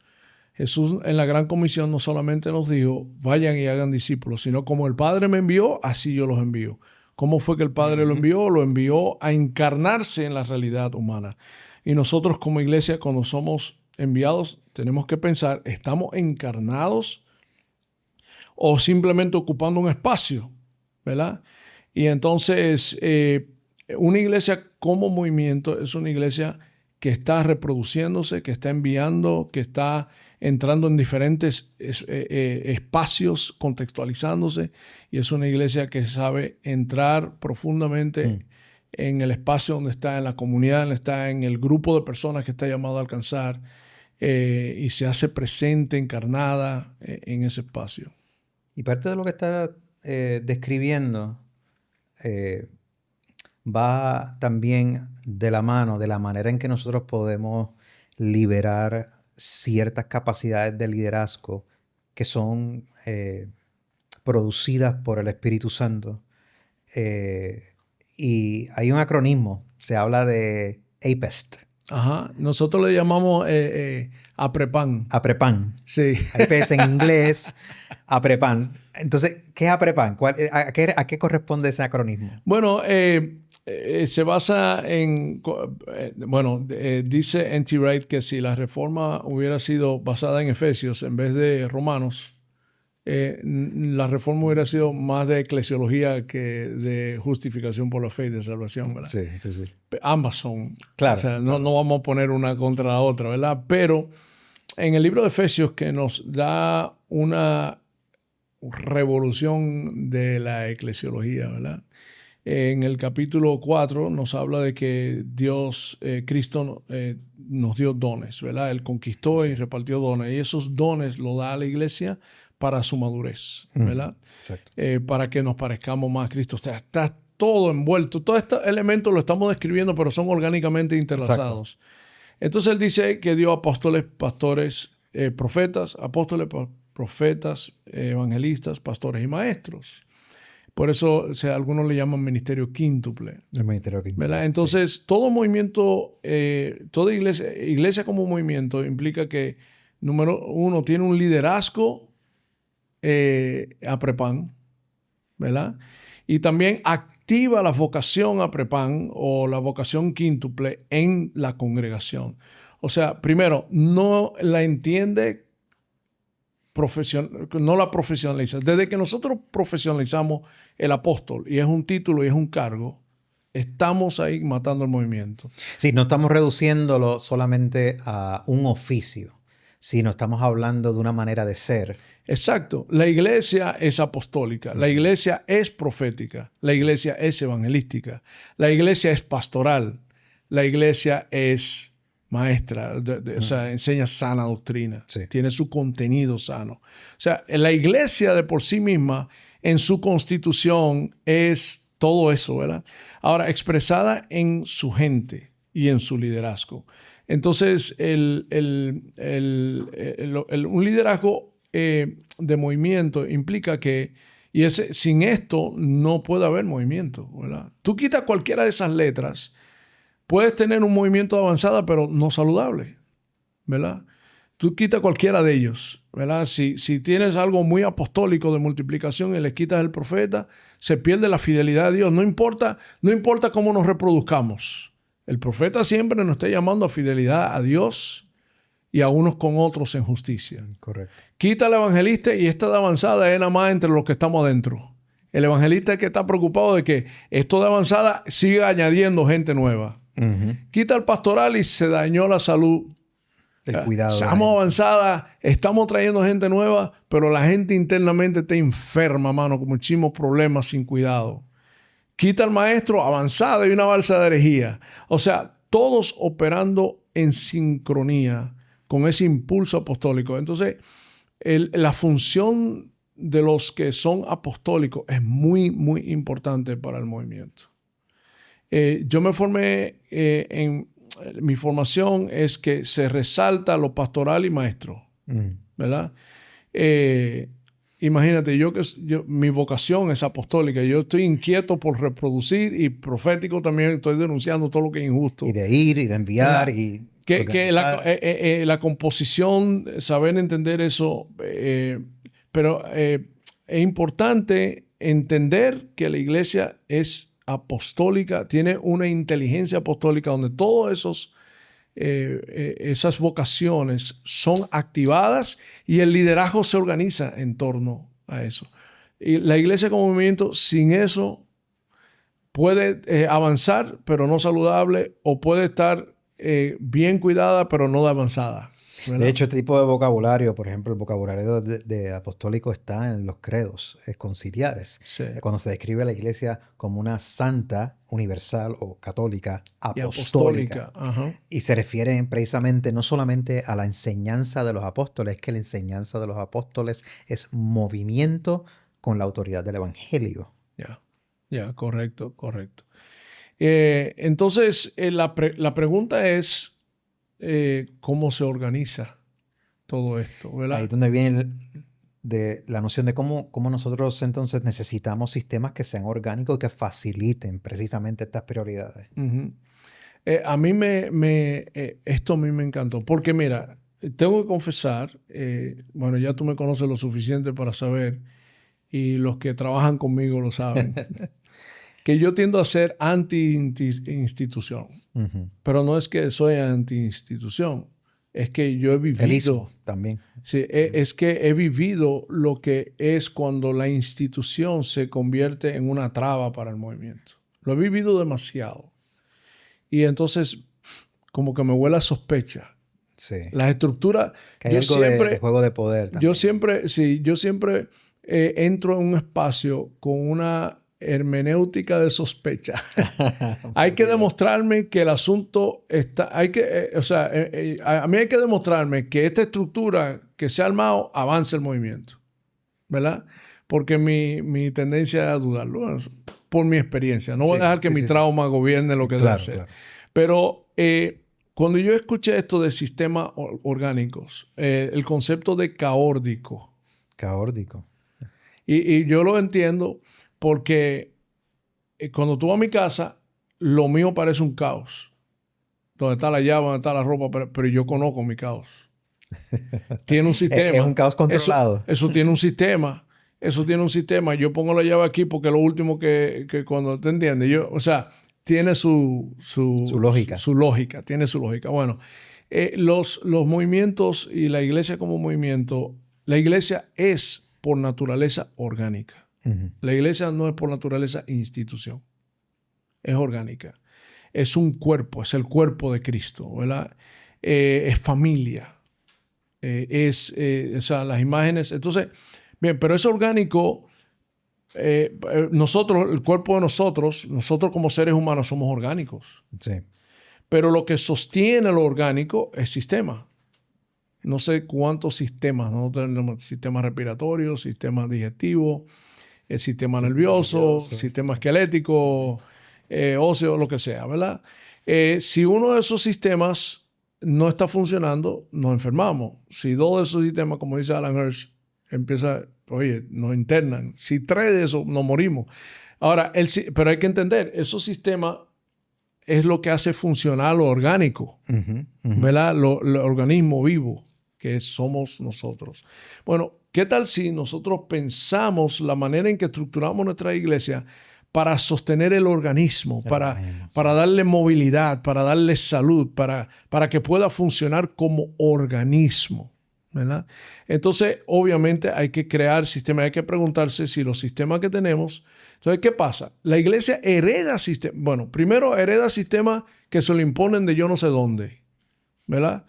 Speaker 3: Jesús en la Gran Comisión no solamente nos dijo, vayan y hagan discípulos, sino como el Padre me envió, así yo los envío. ¿Cómo fue que el Padre lo envió? Lo envió a encarnarse en la realidad humana. Y nosotros como iglesia, cuando somos enviados, tenemos que pensar, ¿estamos encarnados o simplemente ocupando un espacio? ¿Verdad? Y entonces, una iglesia como movimiento es una iglesia que está reproduciéndose, que está enviando, que está entrando en diferentes espacios, contextualizándose, y es una iglesia que sabe entrar profundamente en el espacio donde está, en la comunidad donde está, en el grupo de personas que está llamado a alcanzar, y se hace presente, encarnada en ese espacio.
Speaker 2: Y parte de lo que está describiendo va también de la mano de la manera en que nosotros podemos liberar ciertas capacidades de liderazgo que son producidas por el Espíritu Santo. Y hay un acronismo, se habla de APEST.
Speaker 3: Ajá, nosotros le llamamos APREPAN.
Speaker 2: APREPAN.
Speaker 3: Sí.
Speaker 2: APEST en inglés, APREPAN. Entonces, ¿qué es APREPAN? ¿A qué corresponde ese acronismo?
Speaker 3: Bueno, se basa en... dice N.T. Wright que si la reforma hubiera sido basada en Efesios en vez de Romanos, la reforma hubiera sido más de eclesiología que de justificación por la fe y de salvación, ¿verdad?
Speaker 2: Sí, sí, sí.
Speaker 3: Ambas son.
Speaker 2: Claro.
Speaker 3: O sea, no vamos a poner una contra la otra, ¿verdad? Pero en el libro de Efesios, que nos da una revolución de la eclesiología, ¿verdad? En el capítulo 4 nos habla de que Dios, Cristo, nos dio dones, ¿verdad? Él conquistó y repartió dones. Y esos dones los da a la iglesia para su madurez, ¿verdad?
Speaker 2: Exacto.
Speaker 3: Para que nos parezcamos más a Cristo. O sea, está todo envuelto. Todos estos elementos lo estamos describiendo, pero son orgánicamente interlazados. Exacto. Entonces él dice que dio apóstoles, pastores, profetas, evangelistas, pastores y maestros. Por eso, o sea, algunos le llaman ministerio quíntuple.
Speaker 2: El ministerio quíntuple.
Speaker 3: ¿Verdad? Entonces, sí. Todo movimiento, toda iglesia como movimiento implica que, número uno, tiene un liderazgo APREPAN, ¿verdad? Y también activa la vocación APREPAN o la vocación quíntuple en la congregación. O sea, primero, no la entiende, no la profesionaliza. Desde que nosotros profesionalizamos el apóstol, y es un título y es un cargo, estamos ahí matando el movimiento.
Speaker 2: Sí, no estamos reduciéndolo solamente a un oficio, sino estamos hablando de una manera de ser.
Speaker 3: Exacto. La iglesia es apostólica, la iglesia es profética, la iglesia es evangelística, la iglesia es pastoral, la iglesia es maestra, o sea, enseña sana doctrina, sí. Tiene su contenido sano. O sea, la iglesia de por sí misma, en su constitución, es todo eso, ¿verdad? Ahora, expresada en su gente y en su liderazgo. Entonces, un liderazgo de movimiento implica que, sin esto no puede haber movimiento, ¿verdad? Tú quitas cualquiera de esas letras, puedes tener un movimiento de avanzada, pero no saludable, ¿verdad? Tú quitas cualquiera de ellos, ¿verdad? Si tienes algo muy apostólico de multiplicación y le quitas el profeta, se pierde la fidelidad a Dios. No importa cómo nos reproduzcamos. El profeta siempre nos está llamando a fidelidad a Dios y a unos con otros en justicia.
Speaker 2: Correcto.
Speaker 3: Quita al evangelista y esta de avanzada es nada más entre los que estamos adentro. El evangelista es que está preocupado de que esto de avanzada siga añadiendo gente nueva.
Speaker 2: Uh-huh.
Speaker 3: Quita al pastoral y se dañó la salud.
Speaker 2: El cuidado.
Speaker 3: Estamos avanzada, estamos trayendo gente nueva, pero la gente internamente está enferma, mano, con muchísimos problemas sin cuidado. Quita al maestro, avanzada y una balsa de herejía. O sea, todos operando en sincronía con ese impulso apostólico. Entonces, la función de los que son apostólicos es muy, muy importante para el movimiento. Yo me formé mi formación es que se resalta lo pastoral y maestro, ¿verdad? Imagínate, mi vocación es apostólica. Yo estoy inquieto por reproducir y profético también estoy denunciando todo lo que es injusto.
Speaker 2: Y de ir y de enviar.
Speaker 3: ¿verdad?
Speaker 2: Y
Speaker 3: que la composición, saber entender eso, pero es importante entender que la iglesia es apostólica, tiene una inteligencia apostólica donde todas esas vocaciones son activadas y el liderazgo se organiza en torno a eso. Y la iglesia como movimiento sin eso puede avanzar pero no saludable, o puede estar bien cuidada pero no de avanzada, ¿verdad?
Speaker 2: De hecho, este tipo de vocabulario, por ejemplo, el vocabulario de apostólico está en los credos conciliares.
Speaker 3: Sí.
Speaker 2: Cuando se describe a la iglesia como una santa, universal o católica, apostólica.
Speaker 3: Ajá.
Speaker 2: Y se refieren precisamente no solamente a la enseñanza de los apóstoles, que la enseñanza de los apóstoles es movimiento con la autoridad del evangelio.
Speaker 3: Ya, correcto. Entonces, la pregunta es, ¿cómo se organiza todo esto? ¿Verdad?
Speaker 2: Ahí es donde viene la noción de cómo nosotros entonces necesitamos sistemas que sean orgánicos y que faciliten precisamente estas prioridades.
Speaker 3: Uh-huh. A mí esto a mí me encantó. Porque mira, tengo que confesar, bueno, ya tú me conoces lo suficiente para saber, y los que trabajan conmigo lo saben, que yo tiendo a ser anti-institución. Uh-huh. Pero no es que soy anti-institución, es que yo he vivido...
Speaker 2: Feliz también.
Speaker 3: Sí, es que he vivido lo que es cuando la institución se convierte en una traba para el movimiento. Lo he vivido demasiado. Y entonces, como que me huele a sospecha.
Speaker 2: Sí.
Speaker 3: Las estructuras...
Speaker 2: Que hay algo de juego de poder también.
Speaker 3: Yo siempre entro en un espacio con una hermenéutica de sospecha. Hay que demostrarme que el asunto está... a mí hay que demostrarme que esta estructura que se ha armado avance el movimiento, ¿verdad? Porque mi tendencia es a dudarlo, por mi experiencia. No voy a dejar que mi trauma gobierne lo que debe hacer. Claro. Pero cuando yo escuché esto de sistemas orgánicos, el concepto de caórdico.
Speaker 2: Caórdico.
Speaker 3: Y yo lo entiendo porque cuando tú vas a mi casa, lo mío parece un caos. Donde está la llave, donde está la ropa, pero yo conozco mi caos. Tiene un sistema.
Speaker 2: Es un caos controlado.
Speaker 3: Eso tiene un sistema. Eso tiene un sistema. Yo pongo la llave aquí porque lo último que cuando te entiendes. Tiene su
Speaker 2: lógica.
Speaker 3: Su lógica. Tiene su lógica. Bueno, los movimientos y la iglesia como movimiento, la iglesia es por naturaleza orgánica. Uh-huh. La iglesia no es por naturaleza institución. Es orgánica. Es un cuerpo, es el cuerpo de Cristo, ¿verdad? Es familia. Las imágenes. Entonces, bien, pero es orgánico. Nosotros, el cuerpo de nosotros como seres humanos somos orgánicos.
Speaker 2: Sí.
Speaker 3: Pero lo que sostiene lo orgánico es sistema. No sé cuántos sistemas, ¿no? Tenemos sistemas respiratorios, sistemas digestivos, el sistema nervioso, sistema esquelético, óseo, lo que sea, ¿verdad? Si uno de esos sistemas no está funcionando, nos enfermamos. Si 2 de esos sistemas, como dice Alan Hirsch, nos internan. Si 3 de esos, nos morimos. Ahora, pero hay que entender, esos sistemas es lo que hace funcionar lo orgánico, ¿verdad? Lo organismo vivo que somos nosotros. Bueno, ¿qué tal si nosotros pensamos la manera en que estructuramos nuestra iglesia para sostener el organismo, para darle movilidad, para darle salud, para que pueda funcionar como organismo, ¿verdad? Entonces, obviamente hay que crear sistemas, hay que preguntarse si los sistemas que tenemos... Entonces, ¿qué pasa? La iglesia hereda sistemas. Bueno, primero hereda sistemas que se lo imponen de yo no sé dónde, ¿verdad?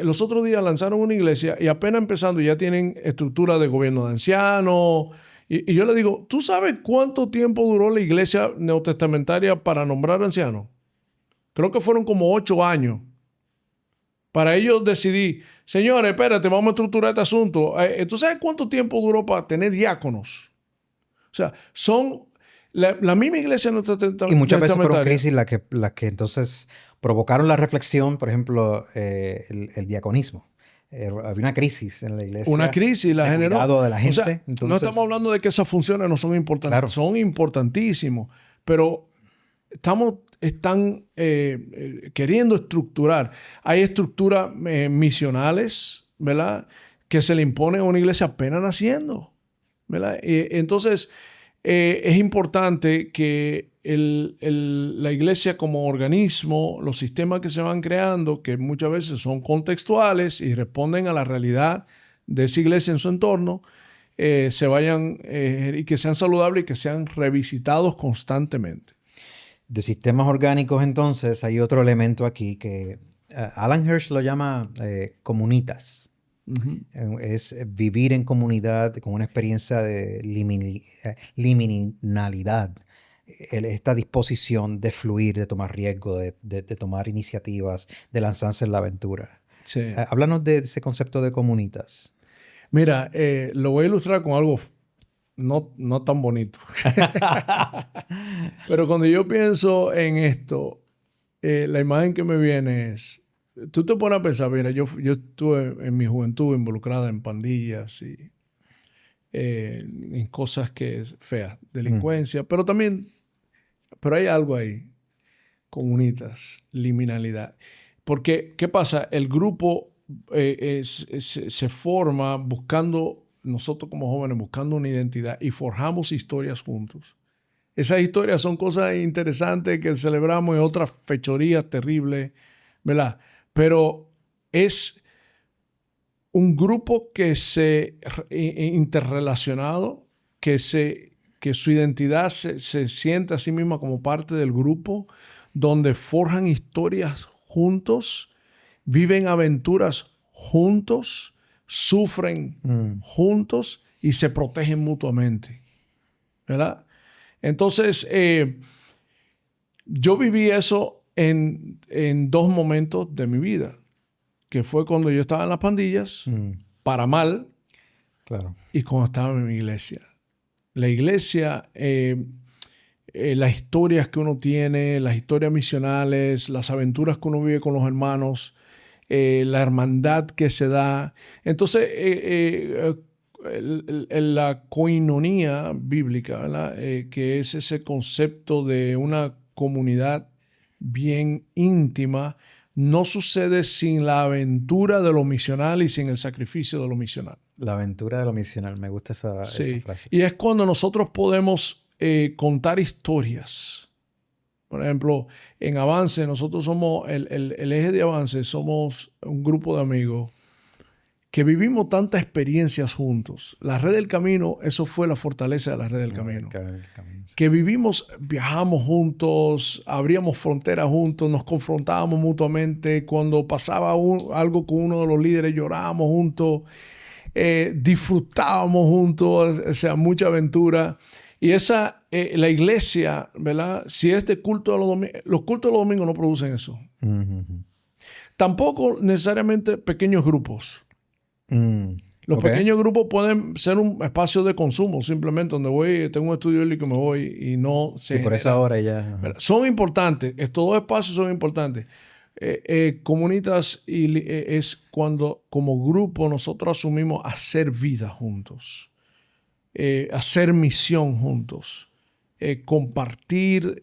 Speaker 3: Los otros días lanzaron una iglesia y apenas empezando ya tienen estructura de gobierno de ancianos. Y yo le digo, ¿tú sabes cuánto tiempo duró la iglesia neotestamentaria para nombrar ancianos? Creo que fueron como 8 años. Para ellos decidí, señores, espérate, vamos a estructurar este asunto. ¿Tú sabes cuánto tiempo duró para tener diáconos? O sea, son la misma iglesia neotestamentaria.
Speaker 2: Y muchas veces fueron crisis las que entonces provocaron la reflexión, por ejemplo, el diaconismo. Había una crisis en la iglesia.
Speaker 3: Una crisis, la generó.
Speaker 2: Cuidado de la gente.
Speaker 3: O sea, entonces, no estamos hablando de que esas funciones no son importantes. Claro. Son importantísimos. Pero están queriendo estructurar. Hay estructuras misionales, ¿verdad? Que se le impone a una iglesia apenas naciendo, ¿verdad? Entonces, es importante que la iglesia como organismo, los sistemas que se van creando, que muchas veces son contextuales y responden a la realidad de esa iglesia en su entorno, se vayan y que sean saludables y que sean revisitados constantemente.
Speaker 2: De sistemas orgánicos, entonces, hay otro elemento aquí que Alan Hirsch lo llama comunitas. Es vivir en comunidad con una experiencia de liminalidad. Esta disposición de fluir, de tomar riesgo, de tomar iniciativas, de lanzarse en la aventura.
Speaker 3: Sí.
Speaker 2: Háblanos de ese concepto de comunitas.
Speaker 3: Mira, lo voy a ilustrar con algo no tan bonito. Pero cuando yo pienso en esto, la imagen que me viene es... Tú te pones a pensar, mira, yo estuve en mi juventud involucrada en pandillas y en cosas que es feas, delincuencia, pero hay algo ahí, comunitas, liminalidad. Porque, ¿qué pasa? El grupo se forma buscando, nosotros como jóvenes, buscando una identidad y forjamos historias juntos. Esas historias son cosas interesantes que celebramos y otras fechorías terribles, ¿verdad? Pero es un grupo que se interrelacionado, que su identidad se siente a sí misma como parte del grupo, donde forjan historias juntos, viven aventuras juntos, sufren juntos y se protegen mutuamente, ¿verdad? Entonces, yo viví eso en 2 momentos de mi vida, que fue cuando yo estaba en las pandillas, para mal,
Speaker 2: claro,
Speaker 3: y cuando estaba en mi iglesia. La iglesia, las historias que uno tiene, las historias misionales, las aventuras que uno vive con los hermanos, la hermandad que se da. Entonces, la koinonía bíblica, ¿verdad? Que es ese concepto de una comunidad bien íntima, no sucede sin la aventura de lo misional y sin el sacrificio de lo misional.
Speaker 2: La aventura de lo misional, me gusta esa frase.
Speaker 3: Y es cuando nosotros podemos contar historias. Por ejemplo, en Avance, nosotros somos el eje de Avance, somos un grupo de amigos que vivimos tantas experiencias juntos. La Red del Camino, eso fue la fortaleza de la Red del Camino.
Speaker 2: Sí.
Speaker 3: Que viajamos juntos, abríamos fronteras juntos, nos confrontábamos mutuamente. Cuando pasaba algo con uno de los líderes, llorábamos juntos, disfrutábamos juntos, o sea, mucha aventura. Y la iglesia, ¿verdad? Si es de culto de los cultos de los domingos no producen eso. Tampoco necesariamente pequeños grupos. Los pequeños grupos pueden ser un espacio de consumo, simplemente donde voy, tengo un estudio bíblico y me voy y no se
Speaker 2: por esa hora ya.
Speaker 3: Son importantes, estos dos espacios son importantes. Comunitas es cuando como grupo nosotros asumimos hacer vida juntos, hacer misión juntos, compartir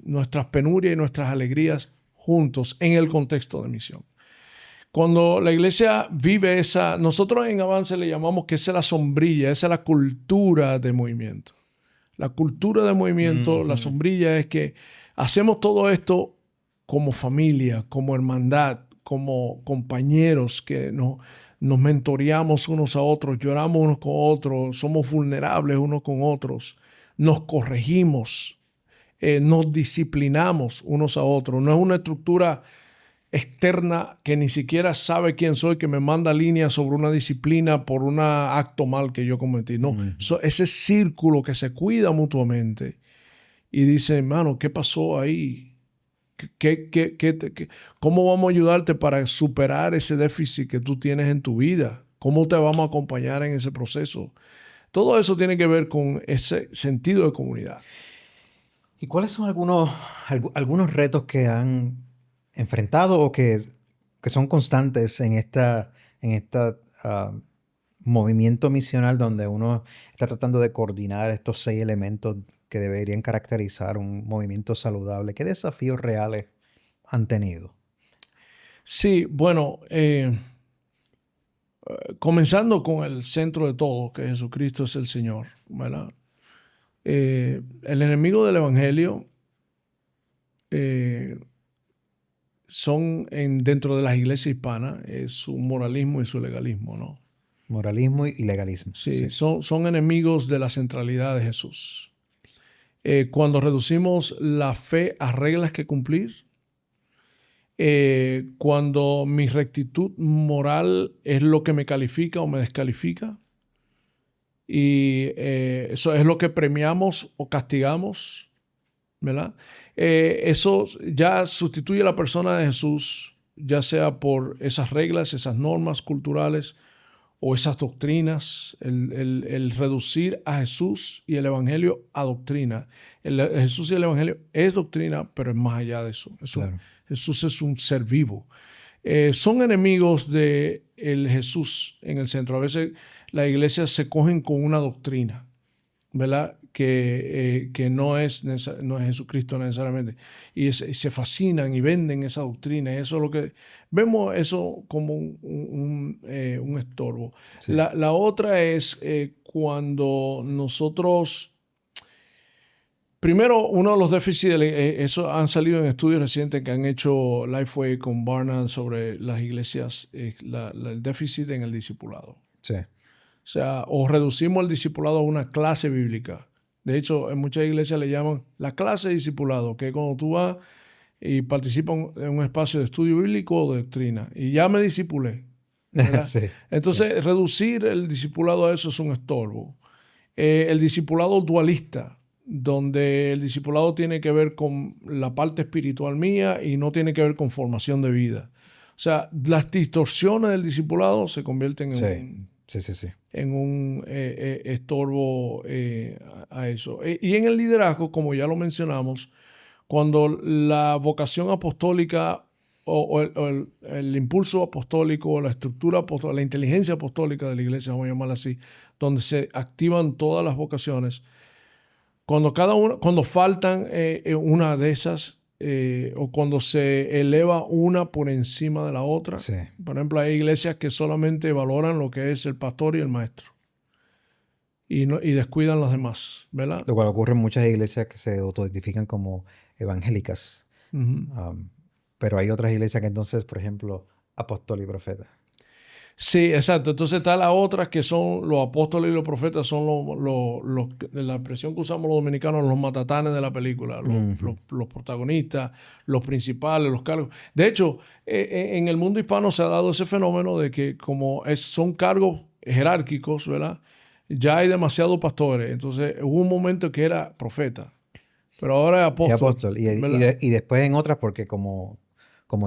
Speaker 3: nuestras penurias y nuestras alegrías juntos en el contexto de misión. Cuando la iglesia vive esa, nosotros en Avance le llamamos que esa es la sombrilla, esa es la cultura de movimiento. La cultura de movimiento, la sombrilla es que hacemos todo esto como familia, como hermandad, como compañeros que nos mentoreamos unos a otros, lloramos unos con otros, somos vulnerables unos con otros, nos corregimos, nos disciplinamos unos a otros. No es una estructura externa que ni siquiera sabe quién soy, que me manda líneas sobre una disciplina por un acto mal que yo cometí. No, ese círculo que se cuida mutuamente y dice, hermano, ¿qué pasó ahí? ¿Cómo vamos a ayudarte para superar ese déficit que tú tienes en tu vida? ¿Cómo te vamos a acompañar en ese proceso? Todo eso tiene que ver con ese sentido de comunidad.
Speaker 2: ¿Y cuáles son algunos retos que han enfrentado o que son constantes en esta movimiento misional donde uno está tratando de coordinar estos 6 elementos que deberían caracterizar un movimiento saludable? ¿Qué desafíos reales han tenido?
Speaker 3: Sí, bueno, comenzando con el centro de todo, que Jesucristo es el Señor, ¿verdad? El enemigo del evangelio son dentro de las iglesias hispanas es su moralismo y su legalismo, ¿no?
Speaker 2: Moralismo y legalismo.
Speaker 3: Sí. Son enemigos de la centralidad de Jesús. Cuando reducimos la fe a reglas que cumplir, cuando mi rectitud moral es lo que me califica o me descalifica, y eso es lo que premiamos o castigamos, ¿verdad? Eso ya sustituye a la persona de Jesús, ya sea por esas reglas, esas normas culturales o esas doctrinas, el reducir a Jesús y el Evangelio a doctrina. Jesús y el Evangelio es doctrina, pero es más allá de eso. Claro. Jesús es un ser vivo. Son enemigos de el Jesús en el centro. A veces las iglesias se cogen con una doctrina, ¿verdad? Que no es Jesucristo necesariamente. Y se fascinan y venden esa doctrina. Eso es lo que vemos eso como un estorbo. Sí. La otra es cuando nosotros... Primero, uno de los déficits, eso han salido en estudios recientes que han hecho Lifeway con Barna sobre las iglesias, el déficit en el discipulado.
Speaker 2: Sí.
Speaker 3: O sea, o reducimos el discipulado a una clase bíblica. De hecho, en muchas iglesias le llaman la clase de discipulado, que es cuando tú vas y participas en un espacio de estudio bíblico o de doctrina. Y ya me discipulé. Sí, entonces, reducir el discipulado a eso es un estorbo. El discipulado dualista, donde el discipulado tiene que ver con la parte espiritual mía y no tiene que ver con formación de vida. O sea, las distorsiones del discipulado se convierten en un estorbo a eso. Y en el liderazgo, como ya lo mencionamos, cuando la vocación apostólica o el impulso apostólico, la estructura apostólica, la inteligencia apostólica de la iglesia, vamos a llamarla así, donde se activan todas las vocaciones, cuando faltan una de esas, o cuando se eleva una por encima de la otra.
Speaker 2: Sí.
Speaker 3: Por ejemplo, hay iglesias que solamente valoran lo que es el pastor y el maestro y descuidan los demás, ¿verdad?
Speaker 2: Lo cual ocurre en muchas iglesias que se autoidentifican como evangélicas. Pero hay otras iglesias que entonces, por ejemplo, apóstol y profeta.
Speaker 3: Sí, exacto. Entonces está la otra que son los apóstoles y los profetas, son la expresión que usamos los dominicanos, los matatanes de la película, los protagonistas, los principales, los cargos. De hecho, en el mundo hispano se ha dado ese fenómeno de que como son cargos jerárquicos, ¿verdad? Ya hay demasiados pastores. Entonces hubo un momento que era profeta, pero ahora es apóstol.
Speaker 2: Y después en otras, porque como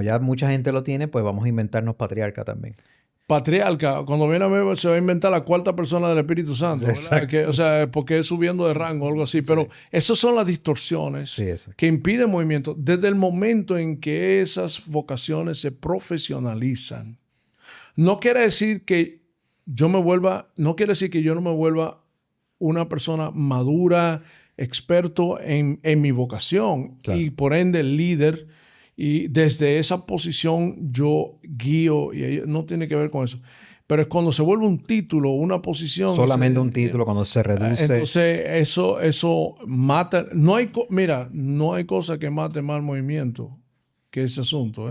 Speaker 2: ya mucha gente lo tiene, pues vamos a inventarnos patriarca también.
Speaker 3: patriarca, cuando viene a ver, se va a inventar la cuarta persona del Espíritu Santo, ¿verdad? Que, o sea, porque es subiendo de rango o algo así. Pero esas son las distorsiones que impiden movimiento. Desde el momento en que esas vocaciones se profesionalizan, no quiere decir que yo no me vuelva una persona madura, experto en mi vocación y por ende líder. Y desde esa posición yo guío, y no tiene que ver con eso. Pero es cuando se vuelve un título, una posición.
Speaker 2: Solamente un título, cuando se reduce.
Speaker 3: Entonces eso mata. No hay cosa que mate más movimiento que ese asunto.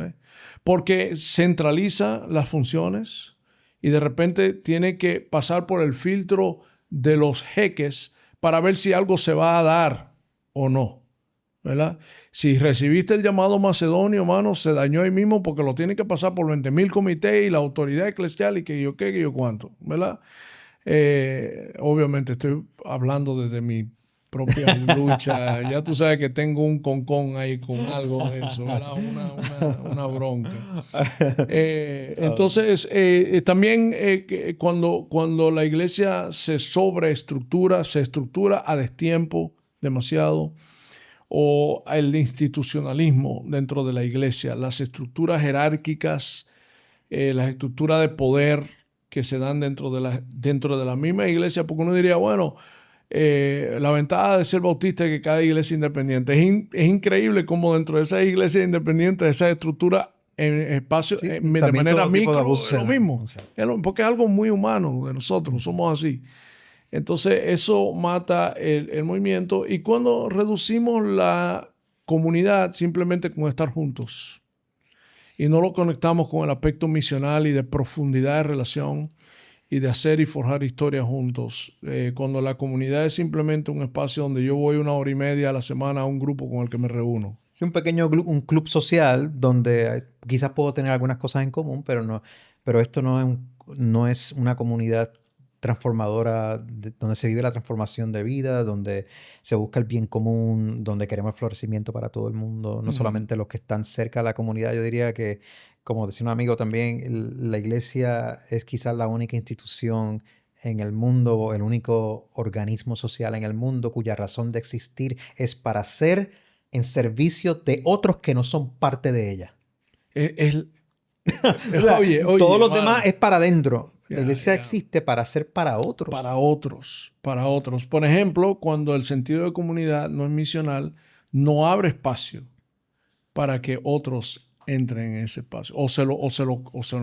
Speaker 3: Porque centraliza las funciones y de repente tiene que pasar por el filtro de los jeques para ver si algo se va a dar o no, ¿verdad? Si recibiste el llamado macedonio, hermano, se dañó ahí mismo porque lo tiene que pasar por 20,000 comités y la autoridad eclesial y que yo qué, que yo cuánto, ¿verdad? Obviamente estoy hablando desde mi propia lucha. Ya tú sabes que tengo un concón ahí con algo de eso, ¿verdad? Una bronca. Entonces, también cuando la iglesia se estructura a destiempo demasiado, o el institucionalismo dentro de la iglesia, las estructuras jerárquicas, las estructuras de poder que se dan dentro de la misma iglesia, porque uno diría, bueno, la ventaja de ser bautista es que cada iglesia es independiente. Es increíble cómo dentro de esa iglesia independiente, esa estructura en espacio, de manera micro, es lo mismo. Porque es algo muy humano de nosotros, somos así. Entonces eso mata el movimiento. Y cuando reducimos la comunidad simplemente con estar juntos y no lo conectamos con el aspecto misional y de profundidad de relación y de hacer y forjar historias juntos, cuando la comunidad es simplemente un espacio donde yo voy 1 hora y media a la semana a un grupo con el que me reúno.
Speaker 2: Sí, un club social donde quizás puedo tener algunas cosas en común, pero esto no es una comunidad transformadora, donde se vive la transformación de vida, donde se busca el bien común, donde queremos el florecimiento para todo el mundo, no solamente los que están cerca de la comunidad. Yo diría que, como decía un amigo también, la iglesia es quizás la única institución en el mundo, el único organismo social en el mundo cuya razón de existir es para ser en servicio de otros que no son parte de ella. Oye, todos los demás es para adentro. La iglesia existe para ser para otros.
Speaker 3: Para otros. Por ejemplo, cuando el sentido de comunidad no es misional, no abre espacio para que otros entren en ese espacio. O se lo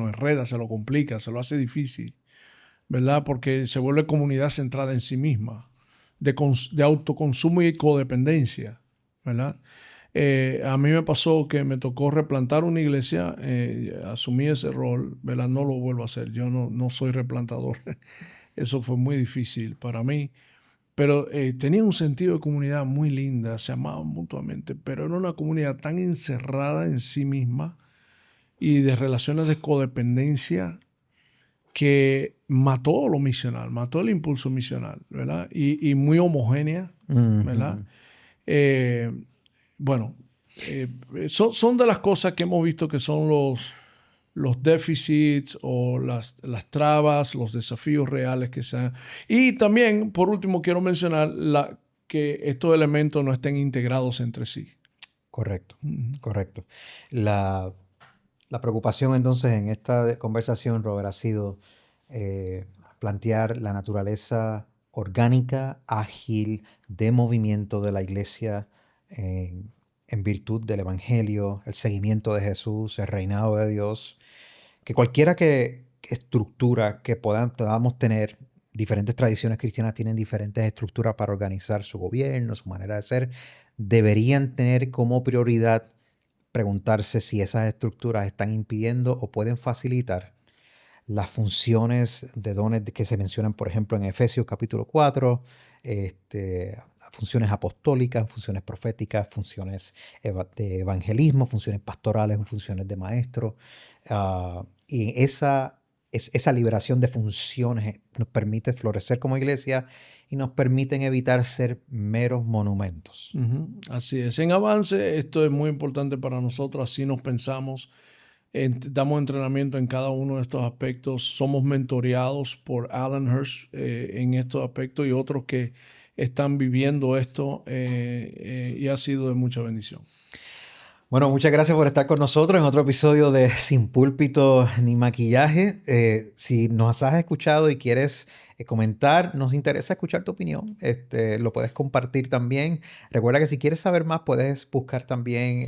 Speaker 3: enreda, se lo complica, se lo hace difícil, ¿verdad? Porque se vuelve comunidad centrada en sí misma, de autoconsumo y codependencia, ¿verdad? A mí me pasó que me tocó replantar una iglesia, asumí ese rol, ¿verdad? No lo vuelvo a hacer, yo no soy replantador. Eso fue muy difícil para mí, pero tenía un sentido de comunidad muy linda, se amaban mutuamente, pero era una comunidad tan encerrada en sí misma y de relaciones de codependencia que mató lo misional, mató el impulso misional, ¿verdad? Y muy homogénea, ¿verdad? Bueno, son de las cosas que hemos visto que son los déficits o las trabas, los desafíos reales que se han. Y también, por último, quiero mencionar que estos elementos no estén integrados entre sí.
Speaker 2: Correcto, correcto. La preocupación entonces en esta conversación, Robert, ha sido plantear la naturaleza orgánica, ágil, de movimiento de la iglesia en virtud del Evangelio, el seguimiento de Jesús, el reinado de Dios, que cualquiera estructura que podamos tener, diferentes tradiciones cristianas tienen diferentes estructuras para organizar su gobierno, su manera de ser, deberían tener como prioridad preguntarse si esas estructuras están impidiendo o pueden facilitar las funciones de dones que se mencionan, por ejemplo, en Efesios capítulo 4, funciones apostólicas, funciones proféticas, funciones de evangelismo, funciones pastorales, funciones de maestro. Y esa liberación de funciones nos permite florecer como iglesia y nos permiten evitar ser meros monumentos.
Speaker 3: Así es. En avance, esto es muy importante para nosotros, así nos pensamos. Damos entrenamiento en cada uno de estos aspectos. Somos mentoreados por Alan Hirsch en estos aspectos y otros que están viviendo esto y ha sido de mucha bendición.
Speaker 2: Bueno, muchas gracias por estar con nosotros en otro episodio de Sin Púlpito ni Maquillaje. Si nos has escuchado y quieres comentar, nos interesa escuchar tu opinión. Lo puedes compartir también. Recuerda que si quieres saber más, puedes buscar también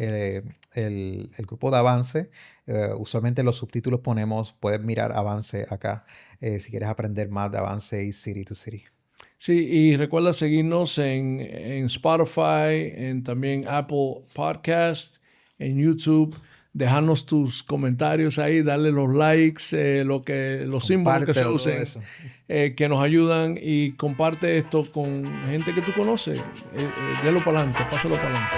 Speaker 2: el grupo de Avance. Usualmente en los subtítulos puedes mirar Avance acá si quieres aprender más de Avance y City to City.
Speaker 3: Sí, y recuerda seguirnos en Spotify, en también Apple Podcast, en YouTube. Dejarnos tus comentarios ahí, darle los likes, los símbolos que se usen, que nos ayudan, y comparte esto con gente que tú conoces. Délo para adelante, pásalo para adelante.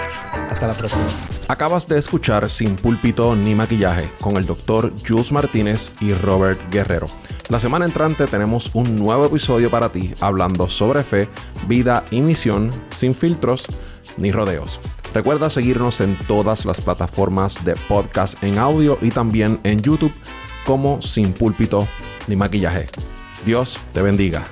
Speaker 2: Hasta la próxima.
Speaker 1: Acabas de escuchar Sin Púlpito ni Maquillaje con el Dr. Jules Martínez y Robert Guerrero. La semana entrante tenemos un nuevo episodio para ti hablando sobre fe, vida y misión, sin filtros ni rodeos. Recuerda seguirnos en todas las plataformas de podcast en audio y también en YouTube como Sin Púlpito ni Maquillaje. Dios te bendiga.